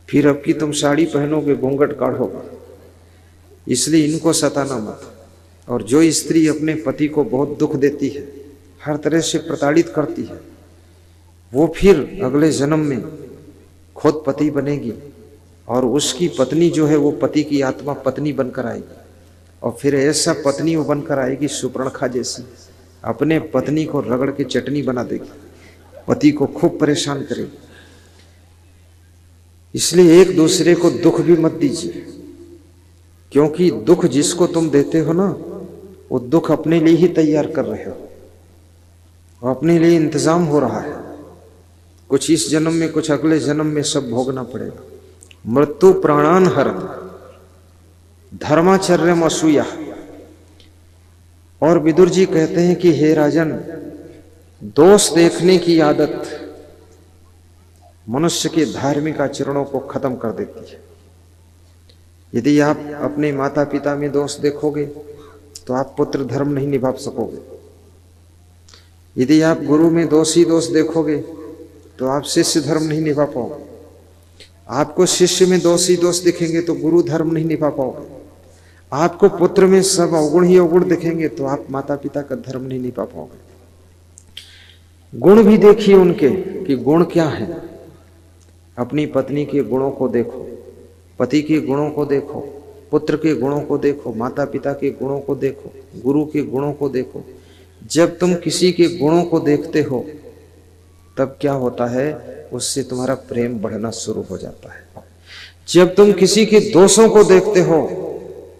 फिर अब की तुम साड़ी पहनोगे, घूंघट काढ़ोगे, इसलिए इनको सताना मत। और जो स्त्री अपने पति को बहुत दुख देती है, हर तरह से प्रताड़ित करती है, वो फिर अगले जन्म में खुद पति बनेगी और उसकी पत्नी जो है वो पति की आत्मा पत्नी बनकर आएगी। और फिर ऐसा पत्नी वो बनकर आएगी सुपर्णखा जैसी, अपने पत्नी को रगड़ के चटनी बना देगी, पति को खूब परेशान करेगी। इसलिए एक दूसरे को दुख भी मत दीजिए, क्योंकि दुख जिसको तुम देते हो ना, वो दुख अपने लिए ही तैयार कर रहे हो, वो अपने लिए इंतजाम हो रहा है। कुछ इस जन्म में, कुछ अगले जन्म में सब भोगना पड़ेगा। मृत्यु प्राणान हरत धर्माचर्यम असूया। और विदुर जी कहते हैं कि हे राजन, दोष देखने की आदत मनुष्य के धार्मिक आचरणों को खत्म कर देती है। यदि आप अपने माता पिता में दोष देखोगे तो आप पुत्र धर्म नहीं निभा सकोगे। यदि आप गुरु में दोष ही दोष देखोगे तो आप शिष्य धर्म नहीं निभा पाओगे। आपको शिष्य में दोष ही दोष दिखेंगे तो गुरु धर्म नहीं निभा पाओगे। आपको पुत्र में सब अवगुण ही अवगुण दिखेंगे तो आप माता पिता का धर्म नहीं निभा पाओगे। गुण भी देखिए उनके कि गुण क्या है। अपनी पत्नी के गुणों को देखो, पति के गुणों को देखो, पुत्र के गुणों को देखो, माता पिता के गुणों को देखो, गुरु के गुणों को देखो। जब तुम किसी के गुणों को देखते हो तब क्या होता है, उससे तुम्हारा प्रेम बढ़ना शुरू हो जाता है। जब तुम किसी के दोषों को देखते हो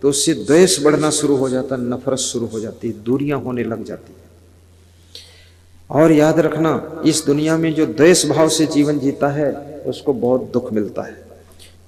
तो उससे द्वेष बढ़ना शुरू हो जाता है, नफरत शुरू हो जाती है, दूरियां होने लग जाती है। और याद रखना, इस दुनिया में जो द्वेष भाव से जीवन जीता है उसको बहुत दुख मिलता है।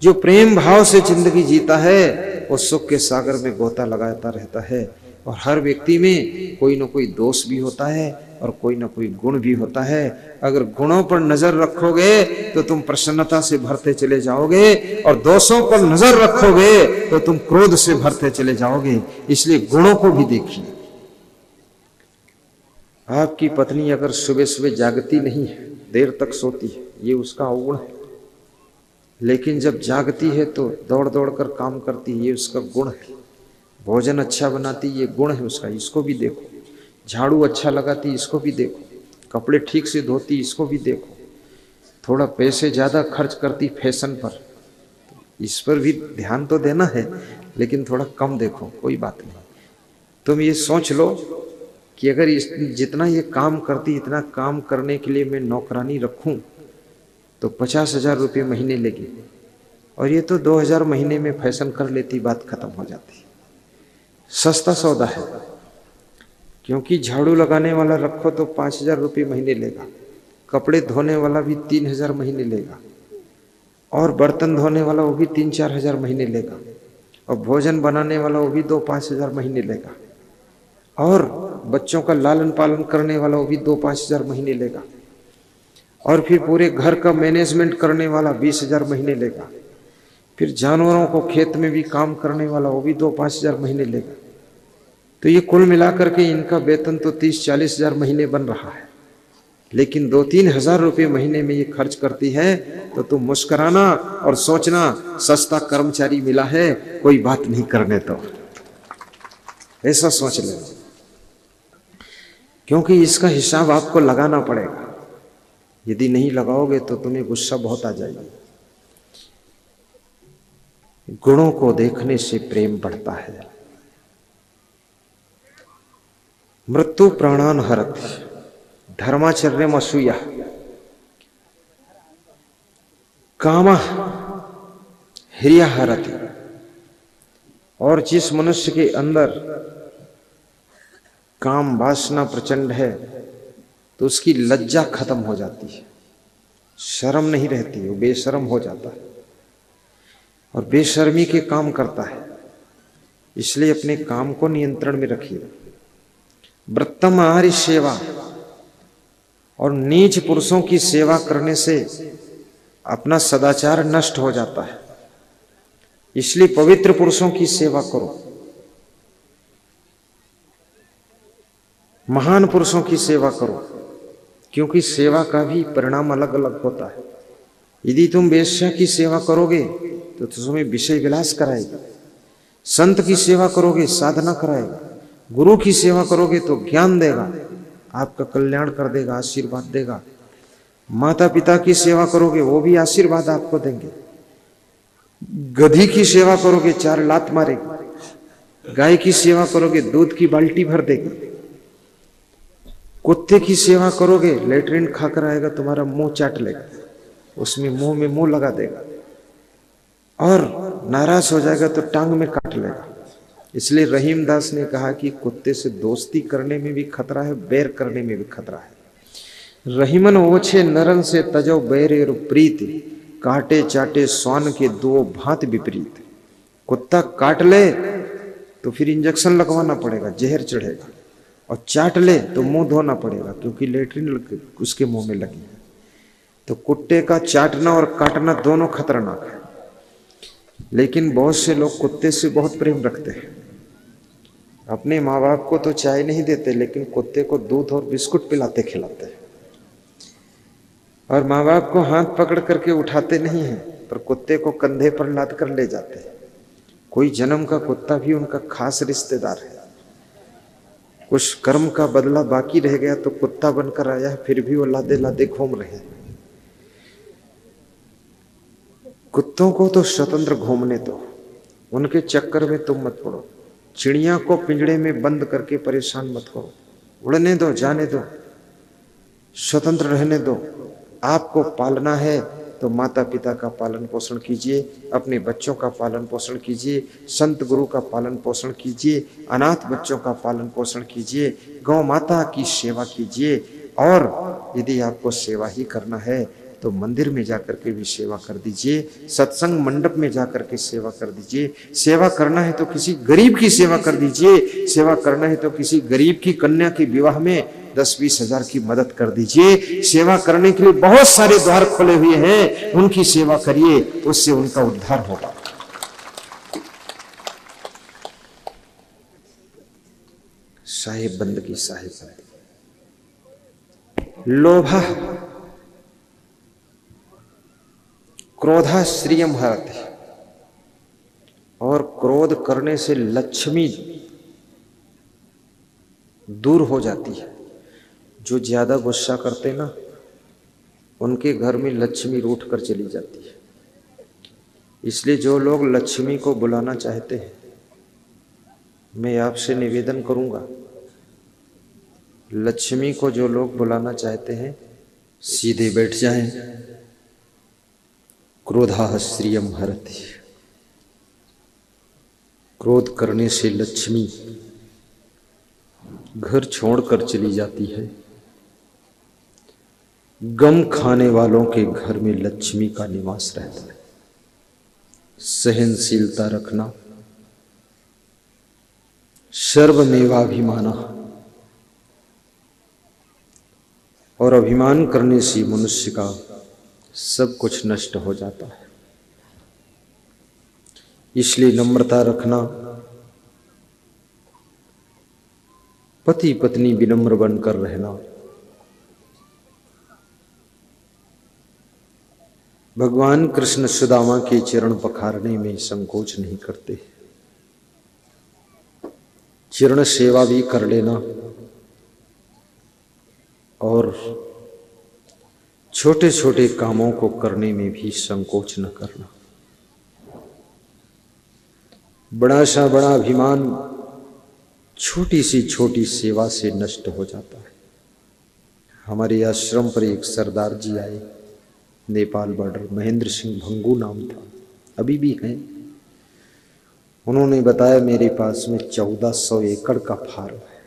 जो प्रेम भाव से जिंदगी जीता है वो सुख के सागर में गोता लगाता रहता है। और हर व्यक्ति में कोई ना कोई दोष भी होता है और कोई ना कोई गुण भी होता है। अगर गुणों पर नजर रखोगे तो तुम प्रसन्नता से भरते चले जाओगे, और दोषों पर नजर रखोगे तो तुम क्रोध से भरते चले जाओगे। इसलिए गुणों को भी देखिए। आपकी पत्नी अगर सुबह सुबह जागती नहीं है, देर तक सोती है, ये उसका अवगुण है। लेकिन जब जागती है तो दौड़ दौड़ कर काम करती है, ये उसका गुण है। भोजन अच्छा बनाती, ये गुण है उसका, इसको भी देखो। झाड़ू अच्छा लगाती, इसको भी देखो। कपड़े ठीक से धोती, इसको भी देखो। थोड़ा पैसे ज्यादा खर्च करती फैशन पर, इस पर भी ध्यान तो देना है, लेकिन थोड़ा कम देखो, कोई बात नहीं। तुम ये सोच लो कि अगर जितना ये काम करती, इतना काम करने के लिए मैं नौकरानी रखूं तो 50,000 रुपये महीने लेगी, और ये तो 2,000 महीने में फैशन कर लेती, बात खत्म हो जाती। सस्ता सौदा है, क्योंकि झाड़ू लगाने वाला रखो तो 5,000 रुपये महीने लेगा, कपड़े धोने वाला भी 3,000 महीने लेगा, और बर्तन धोने वाला वो भी 3-4 हजार महीने लेगा, और भोजन बनाने वाला वो भी 2-5 हजार महीने लेगा, और बच्चों का लालन पालन करने वाला वो भी 2-5 हजार महीने लेगा, और फिर पूरे घर का मैनेजमेंट करने वाला 20,000 महीने लेगा, फिर जानवरों को खेत में भी काम करने वाला वो भी 2-5 हजार महीने लेगा। तो ये कुल मिलाकर के इनका वेतन तो 30-40 हजार महीने बन रहा है। लेकिन 2-3 हजार रुपये महीने में ये खर्च करती है, तो तुम मुस्कुराना और सोचना सस्ता कर्मचारी मिला है, कोई बात नहीं करने तो, ऐसा सोच लेना। क्योंकि इसका हिसाब आपको लगाना पड़ेगा। यदि नहीं लगाओगे तो तुम्हें गुस्सा बहुत आ जाएगी। गुणों को देखने से प्रेम बढ़ता है। मृत्यु प्राणान हरत धर्माचर्यम असूया कामा ह्रिया हरति। और जिस मनुष्य के अंदर काम वासना प्रचंड है तो उसकी लज्जा खत्म हो जाती है, शर्म नहीं रहती, वो बेशर्म हो जाता है और बेशर्मी के काम करता है। इसलिए अपने काम को नियंत्रण में रखिए। व्रतम आहारी सेवा, और नीच पुरुषों की सेवा करने से अपना सदाचार नष्ट हो जाता है। इसलिए पवित्र पुरुषों की सेवा करो, महान पुरुषों की सेवा करो, क्योंकि सेवा का भी परिणाम अलग अलग होता है। यदि तुम वेश्या की सेवा करोगे तो तुम्हें विषय विलास कराएगी, संत की सेवा करोगे साधना कराएगा, गुरु की सेवा करोगे तो ज्ञान देगा, आपका कल्याण कर देगा, आशीर्वाद देगा। माता पिता की सेवा करोगे वो भी आशीर्वाद आपको देंगे। गधी की सेवा करोगे 4 लात मारेगी, गाय की सेवा करोगे दूध की बाल्टी भर देगी, कुत्ते की सेवा करोगे लेटरिन खाकर आएगा तुम्हारा मुंह चाट लेगा, उसमें मुंह में मुंह लगा देगा, और नाराज हो जाएगा तो टांग में काट लेगा। इसलिए रहीम दास ने कहा कि कुत्ते से दोस्ती करने में भी खतरा है, बैर करने में भी खतरा है। रहीमन ओछे नरन से तजो बैर प्रीत, काटे चाटे स्वान के दो भांत विपरीत। कुत्ता काट ले तो फिर इंजेक्शन लगवाना पड़ेगा, जहर चढ़ेगा, और चाट ले तो मुंह धोना पड़ेगा क्योंकि लेटरिन उसके मुंह में लगी है। तो कुत्ते का चाटना और काटना दोनों खतरनाक है। लेकिन बहुत से लोग कुत्ते से बहुत प्रेम रखते हैं। अपने माँ बाप को तो चाय नहीं देते, लेकिन कुत्ते को दूध और बिस्कुट पिलाते खिलाते हैं। और माँ बाप को हाथ पकड़ करके उठाते नहीं हैं, पर कुत्ते को कंधे पर लाद कर ले जाते हैं। कोई जन्म का कुत्ता भी उनका खास रिश्तेदार है। कुछ कर्म का बदला बाकी रह गया तो कुत्ता बनकर आया है, फिर भी वो लादे लादे घूम रहे हैं। कुत्तों को तो स्वतंत्र घूमने दो, उनके चक्कर में तुम मत पड़ो। चिड़िया को पिंजड़े में बंद करके परेशान मत करो, उड़ने दो, जाने दो, स्वतंत्र रहने दो। आपको पालना है तो माता पिता का पालन पोषण कीजिए, अपने बच्चों का पालन पोषण कीजिए, संत गुरु का पालन पोषण कीजिए, अनाथ बच्चों का पालन पोषण कीजिए, गौ माता की सेवा कीजिए। और यदि आपको सेवा ही करना है तो मंदिर में जाकर के भी सेवा कर दीजिए, सत्संग मंडप में जाकर के सेवा कर दीजिए। सेवा करना है तो किसी गरीब की सेवा कर दीजिए, सेवा करना है तो किसी गरीब की कन्या के विवाह में 10-20 हजार की मदद कर दीजिए। सेवा करने के लिए बहुत सारे द्वार खुले हुए हैं, उनकी सेवा करिए, उससे उनका उद्धार होगा। साहेब बंदगी, साहेब बंदगी। लोभा क्रोधा श्रियम हरति, और क्रोध करने से लक्ष्मी दूर हो जाती है। जो ज्यादा गुस्सा करते ना, उनके घर में लक्ष्मी रूठ कर चली जाती है। इसलिए जो लोग लक्ष्मी को बुलाना चाहते हैं, मैं आपसे निवेदन करूंगा, लक्ष्मी को जो लोग बुलाना चाहते हैं सीधे बैठ जाएं। क्रोधा श्रियम हरति, क्रोध करने से लक्ष्मी घर छोड़कर चली जाती है। गम खाने वालों के घर में लक्ष्मी का निवास रहता है। सहनशीलता रखना, सर्वमेवाभिमाना, और अभिमान करने से मनुष्य का सब कुछ नष्ट हो जाता है। इसलिए नम्रता रखना, पति पत्नी विनम्र बनकर रहना। भगवान कृष्ण सुदामा के चरण पखारने में संकोच नहीं करते। चरण सेवा भी कर लेना, और छोटे छोटे कामों को करने में भी संकोच न करना। बड़ा सा बड़ा अभिमान छोटी सी छोटी सेवा से नष्ट हो जाता है। हमारे आश्रम पर एक सरदार जी आए, नेपाल बॉर्डर, महेंद्र सिंह भंगू नाम था, अभी भी हैं। उन्होंने बताया मेरे पास में 1400 एकड़ का फार्म है।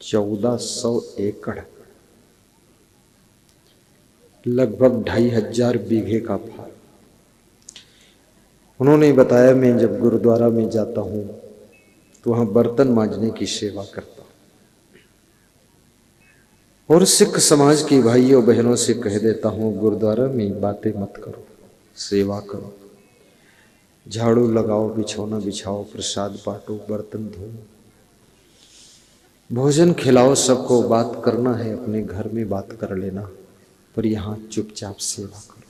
1400 एकड़, लगभग 2500 बीघे का फार्म। उन्होंने बताया मैं जब गुरुद्वारा में जाता हूँ तो वहाँ बर्तन मांजने की सेवा करता हूँ। और सिख समाज के भाइयों बहनों से कह देता हूँ, गुरुद्वारा में बातें मत करो, सेवा करो, झाड़ू लगाओ, बिछौना बिछाओ, प्रसाद बांटो, बर्तन धो, भोजन खिलाओ सबको। बात करना है अपने घर में बात कर लेना, पर यहाँ चुपचाप सेवा करो।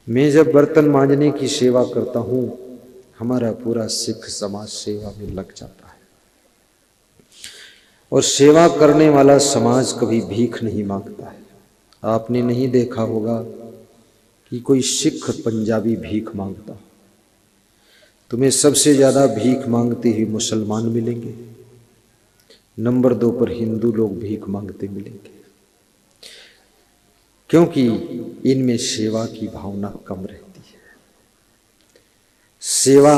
मैं जब बर्तन मांजने की सेवा करता हूँ, हमारा पूरा सिख समाज सेवा में लग जाता है। और सेवा करने वाला समाज कभी भीख नहीं मांगता है। आपने नहीं देखा होगा कि कोई सिख पंजाबी भीख मांगता। तुम्हें सबसे ज्यादा भीख मांगते ही मुसलमान मिलेंगे, नंबर 2 पर हिंदू लोग भीख मांगते मिलेंगे, क्योंकि इनमें सेवा की भावना कम रहती है। सेवा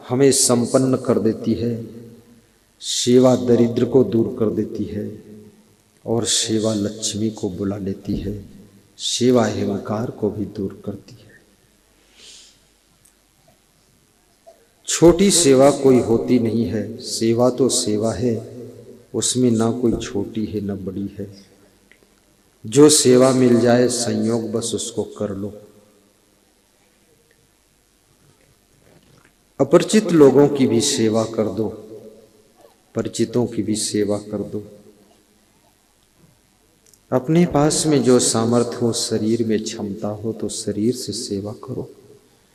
हमें संपन्न कर देती है, सेवा दरिद्र को दूर कर देती है, और सेवा लक्ष्मी को बुला लेती है, सेवा अहंकार को भी दूर करती है। छोटी सेवा कोई होती नहीं है, सेवा तो सेवा है, उसमें ना कोई छोटी है ना बड़ी है। जो सेवा मिल जाए संयोग बस उसको कर लो। अपरिचित लोगों की भी सेवा कर दो, परिचितों की भी सेवा कर दो। अपने पास में जो सामर्थ्य हो, शरीर में क्षमता हो, तो शरीर से सेवा करो।